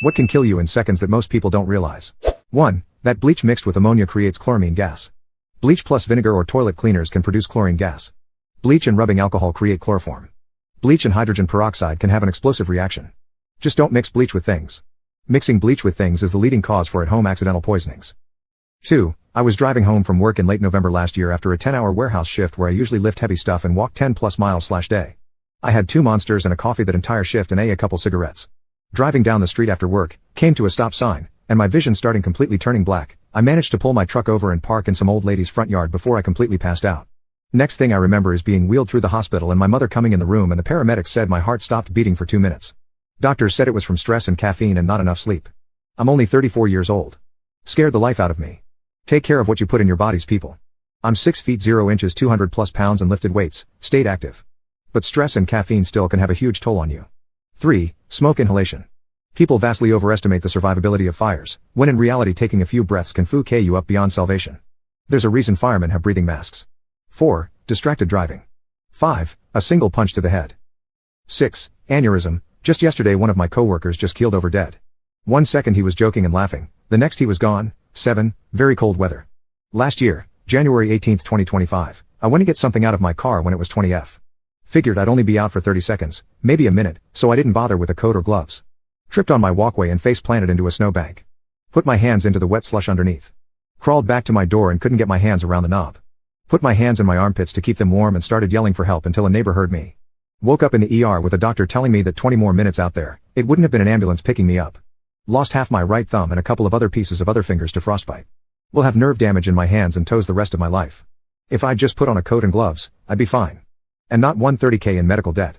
What can kill you in seconds that most people don't realize? 1. That bleach mixed with ammonia creates chloramine gas. Bleach plus vinegar or toilet cleaners can produce chlorine gas. Bleach and rubbing alcohol create chloroform. Bleach and hydrogen peroxide can have an explosive reaction. Just don't mix bleach with things. Mixing bleach with things is the leading cause for at-home accidental poisonings. 2. I was driving home from work in late November last year after a 10-hour warehouse shift where I usually lift heavy stuff and walk 10+ miles/day. I had 2 Monsters and a coffee that entire shift and a couple cigarettes. Driving down the street after work, came to a stop sign, and my vision starting completely turning black, I managed to pull my truck over and park in some old lady's front yard before I completely passed out. Next thing I remember is being wheeled through the hospital and my mother coming in the room and the paramedics said my heart stopped beating for 2 minutes. Doctors said it was from stress and caffeine and not enough sleep. I'm only 34 years old. Scared the life out of me. Take care of what you put in your bodies, people. I'm 6 feet 0 inches 200+ pounds and lifted weights, stayed active. But stress and caffeine still can have a huge toll on you. 3. Smoke inhalation. People vastly overestimate the survivability of fires, when in reality taking a few breaths can fuck you up beyond salvation. There's a reason firemen have breathing masks. 4. Distracted driving. 5. A single punch to the head. 6. Aneurysm. Just yesterday one of my coworkers just keeled over dead. 1 second he was joking and laughing, the next he was gone. 7. Very cold weather. Last year, January 18, 2025, I went to get something out of my car when it was 20°F. Figured I'd only be out for 30 seconds, maybe a minute, so I didn't bother with a coat or gloves. Tripped on my walkway and face planted into a snowbank. Put my hands into the wet slush underneath. Crawled back to my door and couldn't get my hands around the knob. Put my hands in my armpits to keep them warm and started yelling for help until a neighbor heard me. Woke up in the ER with a doctor telling me that 20 more minutes out there, it wouldn't have been an ambulance picking me up. Lost half my right thumb and a couple of other pieces of other fingers to frostbite. Will have nerve damage in my hands and toes the rest of my life. If I'd just put on a coat and gloves, I'd be fine. And not $130K in medical debt.